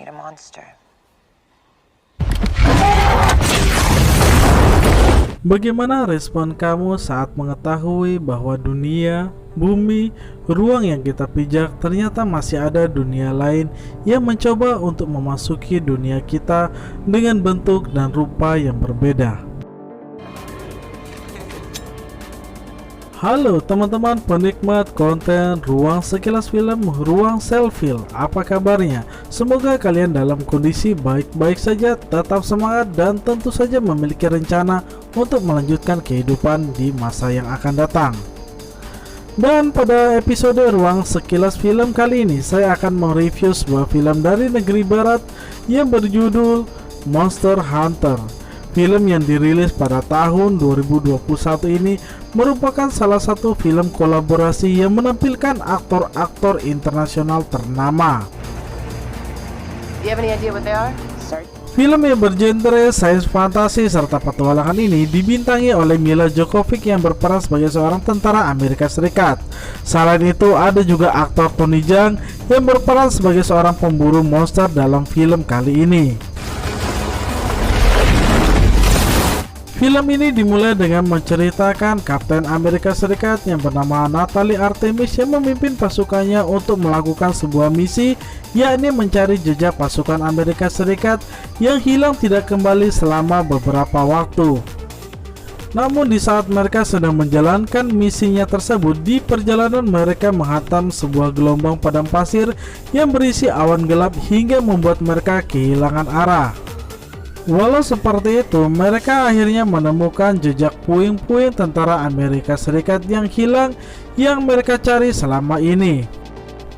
meet a monster. Bagaimana respon kamu saat mengetahui bahwa dunia, bumi, ruang yang kita pijak ternyata masih ada dunia lain yang mencoba untuk memasuki dunia kita dengan bentuk dan rupa yang berbeda? Halo teman-teman penikmat konten Ruang Sekilas Film, Ruang Selfie, apa kabarnya? Semoga kalian dalam kondisi baik-baik saja, tetap semangat dan tentu saja memiliki rencana untuk melanjutkan kehidupan di masa yang akan datang. Dan pada episode Ruang Sekilas Film kali ini, saya akan mereview sebuah film dari negeri barat yang berjudul Monster Hunter. Film yang dirilis pada tahun 2021 ini merupakan salah satu film kolaborasi yang menampilkan aktor-aktor internasional ternama. Film yang bergenre science fantasy serta petualangan ini dibintangi oleh Mila Jovovich yang berperan sebagai seorang tentara Amerika Serikat. Selain itu ada juga aktor Tony Jung yang berperan sebagai seorang pemburu monster dalam film kali ini. Film ini dimulai dengan menceritakan Kapten Amerika Serikat yang bernama Natalie Artemis yang memimpin pasukannya untuk melakukan sebuah misi, yakni mencari jejak pasukan Amerika Serikat yang hilang tidak kembali selama beberapa waktu. Namun di saat mereka sedang menjalankan misinya tersebut, di perjalanan mereka menghantam sebuah gelombang padang pasir yang berisi awan gelap hingga membuat mereka kehilangan arah. Walau seperti itu, mereka akhirnya menemukan jejak puing-puing tentara Amerika Serikat yang hilang yang mereka cari selama ini.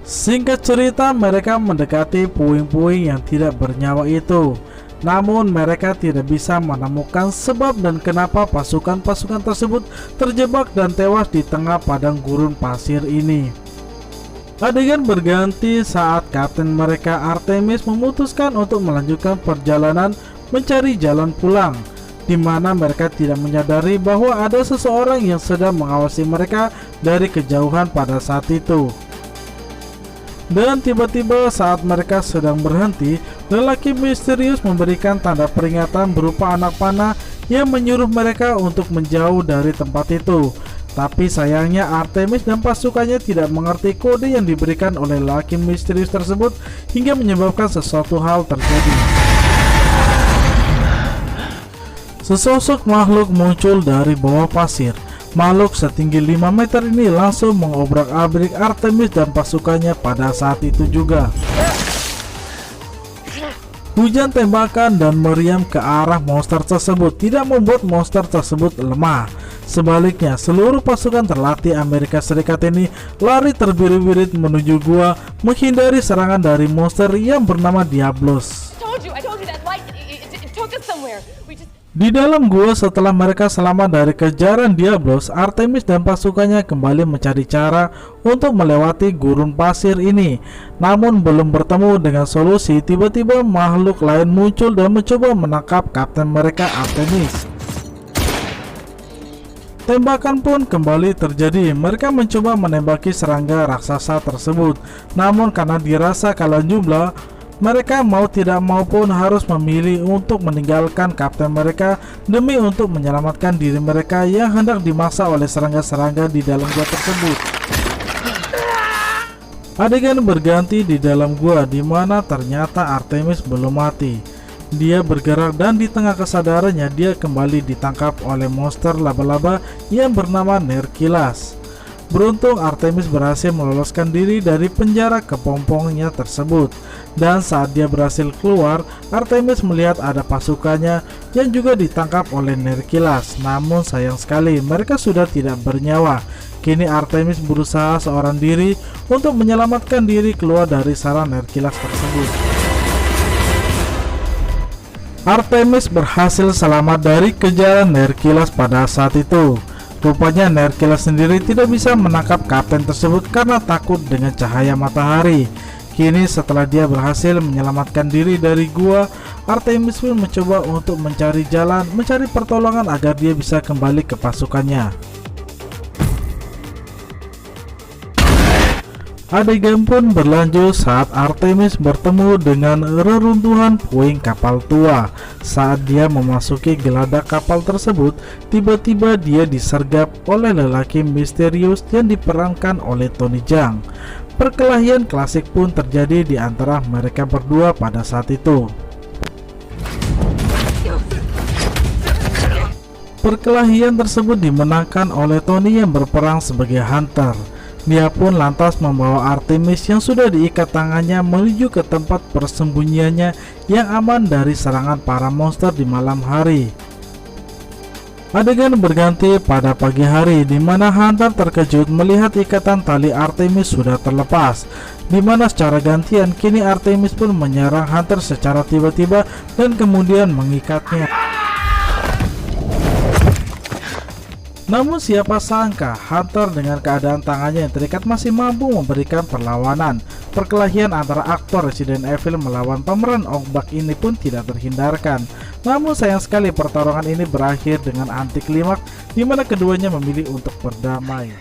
Singkat cerita, mereka mendekati puing-puing yang tidak bernyawa itu. Namun mereka tidak bisa menemukan sebab dan kenapa pasukan-pasukan tersebut terjebak dan tewas di tengah padang gurun pasir ini. Adegan berganti saat kapten mereka Artemis memutuskan untuk melanjutkan perjalanan mencari jalan pulang, di mana mereka tidak menyadari bahwa ada seseorang yang sedang mengawasi mereka dari kejauhan pada saat itu. Dan tiba-tiba saat mereka sedang berhenti, lelaki misterius memberikan tanda peringatan berupa anak panah yang menyuruh mereka untuk menjauh dari tempat itu. Tapi sayangnya Artemis dan pasukannya tidak mengerti kode yang diberikan oleh lelaki misterius tersebut hingga menyebabkan sesuatu hal terjadi. Sesosok makhluk muncul dari bawah pasir. Makhluk setinggi 5 meter ini langsung mengobrak-abrik Artemis dan pasukannya pada saat itu juga. Hujan tembakan dan meriam ke arah monster tersebut tidak membuat monster tersebut lemah. Sebaliknya, seluruh pasukan terlatih Amerika Serikat ini lari terbirit-birit menuju gua menghindari serangan dari monster yang bernama Diablos. Di dalam gua, setelah mereka selamat dari kejaran Diablos, Artemis dan pasukannya kembali mencari cara untuk melewati gurun pasir ini. Namun belum bertemu dengan solusi, tiba-tiba makhluk lain muncul dan mencoba menangkap kapten mereka Artemis. Tembakan pun kembali terjadi. Mereka mencoba menembaki serangga raksasa tersebut. Namun karena dirasa kalah jumlah, mereka mau tidak mau pun harus memilih untuk meninggalkan kapten mereka demi untuk menyelamatkan diri mereka yang hendak dimaksa oleh serangga-serangga di dalam gua tersebut. Adegan berganti di dalam gua di mana ternyata Artemis belum mati. Dia bergerak dan di tengah kesadarannya dia kembali ditangkap oleh monster laba-laba yang bernama Nerkilas. Beruntung Artemis berhasil meloloskan diri dari penjara kepompongnya tersebut. Dan saat dia berhasil keluar, Artemis melihat ada pasukannya yang juga ditangkap oleh Nerkilas. Namun sayang sekali mereka sudah tidak bernyawa. Kini Artemis berusaha seorang diri untuk menyelamatkan diri keluar dari sarang Nerkilas tersebut. Artemis berhasil selamat dari kejaran Nerkilas pada saat itu. Rupanya Nerkilas sendiri tidak bisa menangkap kapten tersebut karena takut dengan cahaya matahari. Kini setelah dia berhasil menyelamatkan diri dari gua, Artemis pun mencoba untuk mencari jalan, mencari pertolongan agar dia bisa kembali ke pasukannya. Adegan pun berlanjut saat Artemis bertemu dengan reruntuhan puing kapal tua. Saat dia memasuki geladak kapal tersebut, tiba-tiba dia disergap oleh lelaki misterius yang diperankan oleh Tony Jung. Perkelahian klasik pun terjadi di antara mereka berdua pada saat itu. Perkelahian tersebut dimenangkan oleh Tony yang berperan sebagai Hunter. Dia pun lantas membawa Artemis yang sudah diikat tangannya menuju ke tempat persembunyiannya yang aman dari serangan para monster di malam hari. Adegan berganti pada pagi hari, di mana Hunter terkejut melihat ikatan tali Artemis sudah terlepas, di mana secara gantian kini Artemis pun menyerang Hunter secara tiba-tiba dan kemudian mengikatnya. Namun siapa sangka Hunter dengan keadaan tangannya yang terikat masih mampu memberikan perlawanan. Perkelahian antara aktor Resident Evil melawan pemeran Ong Bak ini pun tidak terhindarkan. Namun sayang sekali pertarungan ini berakhir dengan anti klimaks, di mana keduanya memilih untuk berdamai.